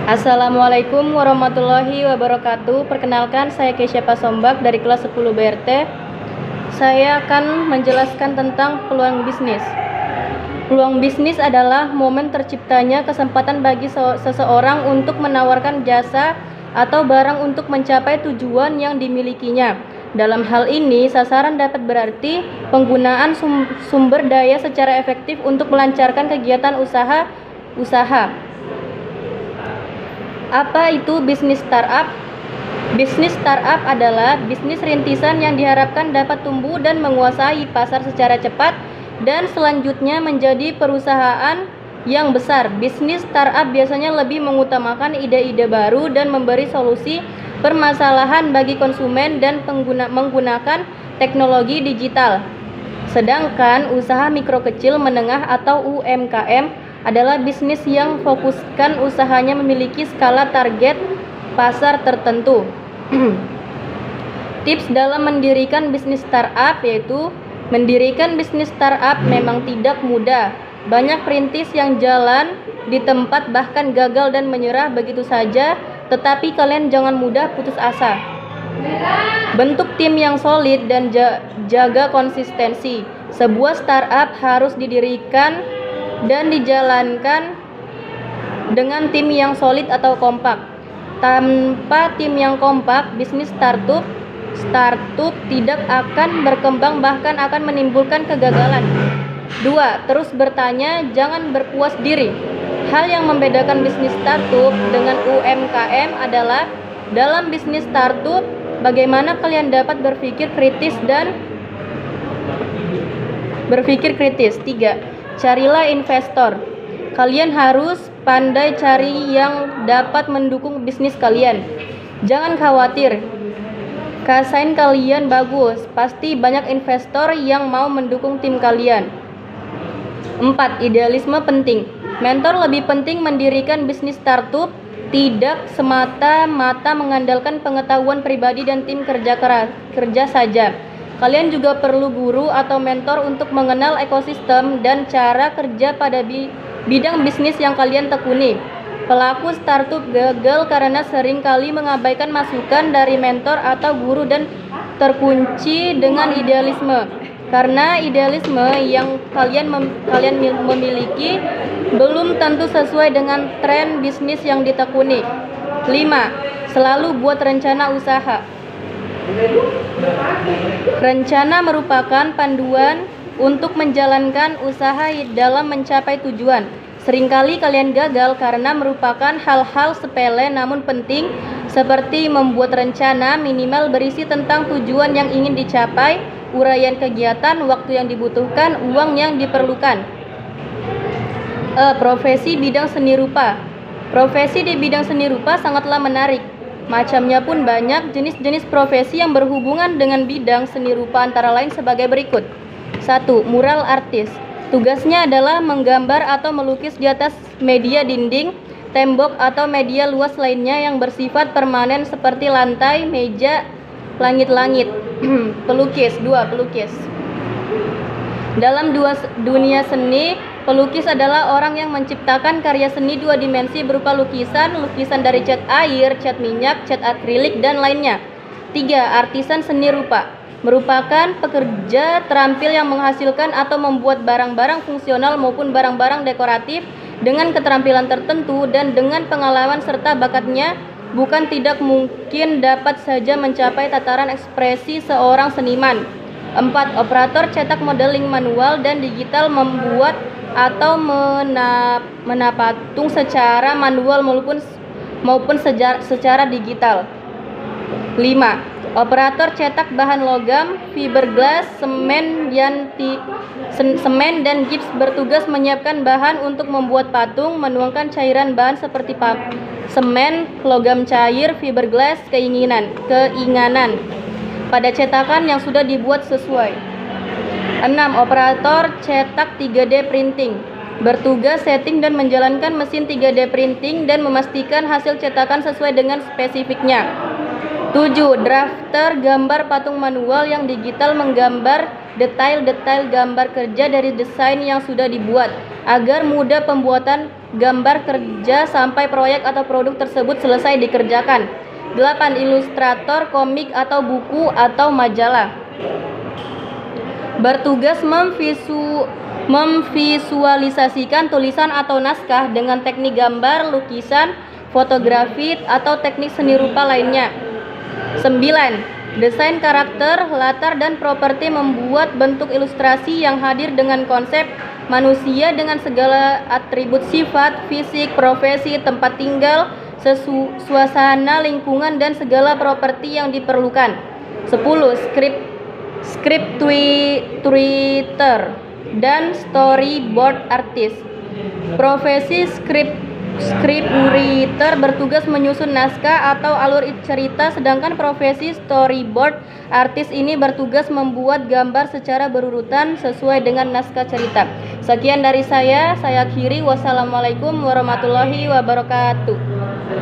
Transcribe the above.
Assalamualaikum warahmatullahi wabarakatuh. Perkenalkan, saya Kesya Pasombak dari kelas 10 BRT. Saya akan menjelaskan tentang peluang bisnis. Peluang bisnis adalah momen terciptanya kesempatan bagi seseorang untuk menawarkan jasa atau barang untuk mencapai tujuan yang dimilikinya. Dalam hal ini, sasaran dapat berarti penggunaan sumber daya secara efektif untuk melancarkan kegiatan usaha. Apa itu bisnis startup? Bisnis startup adalah bisnis rintisan yang diharapkan dapat tumbuh dan menguasai pasar secara cepat dan selanjutnya menjadi perusahaan yang besar. Bisnis startup biasanya lebih mengutamakan ide-ide baru dan memberi solusi permasalahan bagi konsumen dan menggunakan teknologi digital. Sedangkan usaha mikro kecil menengah atau UMKM adalah bisnis yang fokuskan usahanya memiliki skala target pasar tertentu. Tips dalam mendirikan bisnis startup yaitu mendirikan bisnis startup memang tidak mudah. Banyak perintis yang jalan di tempat bahkan gagal dan menyerah begitu saja, tetapi kalian jangan mudah putus asa. Bentuk tim yang solid dan jaga konsistensi. Sebuah startup harus didirikan dan dijalankan dengan tim yang solid atau kompak. Tanpa tim yang kompak, bisnis startup tidak akan berkembang, bahkan akan menimbulkan kegagalan. 2. Terus bertanya, jangan berpuas diri. Hal yang membedakan bisnis startup dengan UMKM adalah dalam bisnis startup, bagaimana kalian dapat berpikir kritis. 3. Carilah investor. Kalian harus pandai cari yang dapat mendukung bisnis kalian. Jangan khawatir, kasain kalian bagus, pasti banyak investor yang mau mendukung tim kalian. 4. Idealisme penting. Mentor lebih penting mendirikan bisnis startup, tidak semata-mata mengandalkan pengetahuan pribadi dan tim kerja saja. Kalian juga perlu guru atau mentor untuk mengenal ekosistem dan cara kerja pada bidang bisnis yang kalian tekuni. Pelaku startup gagal karena sering kali mengabaikan masukan dari mentor atau guru dan terkunci dengan idealisme. Karena idealisme yang kalian memiliki belum tentu sesuai dengan tren bisnis yang ditekuni. 5. Selalu buat rencana usaha. Rencana merupakan panduan untuk menjalankan usaha dalam mencapai tujuan. Seringkali kalian gagal karena merupakan hal-hal sepele namun penting, seperti membuat rencana minimal berisi tentang tujuan yang ingin dicapai, uraian kegiatan, waktu yang dibutuhkan, uang yang diperlukan. Profesi bidang seni rupa. Profesi di bidang seni rupa sangatlah menarik. Macamnya pun banyak. Jenis-jenis profesi yang berhubungan dengan bidang seni rupa antara lain sebagai berikut. 1. Mural artis. Tugasnya adalah menggambar atau melukis di atas media dinding, tembok atau media luas lainnya yang bersifat permanen seperti lantai, meja, langit-langit. Pelukis. 2. Pelukis. Dalam dunia seni, pelukis adalah orang yang menciptakan karya seni dua dimensi berupa lukisan dari cat air, cat minyak, cat akrilik, dan lainnya. 3. Artisan seni rupa merupakan pekerja terampil yang menghasilkan atau membuat barang-barang fungsional maupun barang-barang dekoratif dengan keterampilan tertentu dan dengan pengalaman serta bakatnya bukan tidak mungkin dapat saja mencapai tataran ekspresi seorang seniman. 4. Operator cetak modeling manual dan digital membuat atau menapatung secara manual maupun secara digital. 5. Operator cetak bahan logam, fiberglass, semen dan gips bertugas menyiapkan bahan untuk membuat patung, menuangkan cairan bahan seperti semen, logam cair, fiberglass, keinginan pada cetakan yang sudah dibuat sesuai. 6. Operator cetak 3D printing bertugas setting dan menjalankan mesin 3D printing dan memastikan hasil cetakan sesuai dengan spesifiknya. 7. Drafter gambar patung manual yang digital menggambar detail-detail gambar kerja dari desain yang sudah dibuat agar mudah pembuatan gambar kerja sampai proyek atau produk tersebut selesai dikerjakan. 8. Ilustrator komik atau buku atau majalah bertugas memvisualisasikan tulisan atau naskah dengan teknik gambar, lukisan, fotografi, atau teknik seni rupa lainnya. 9. Desain karakter, latar, dan properti membuat bentuk ilustrasi yang hadir dengan konsep manusia dengan segala atribut sifat, fisik, profesi, tempat tinggal, suasana, lingkungan, dan segala properti yang diperlukan. 10. Script Twitter dan storyboard artist. Profesi scriptwriter bertugas menyusun naskah atau alur cerita, sedangkan profesi storyboard artist ini bertugas membuat gambar secara berurutan sesuai dengan naskah cerita. Sekian dari saya akhiri. Wassalamualaikum warahmatullahi wabarakatuh.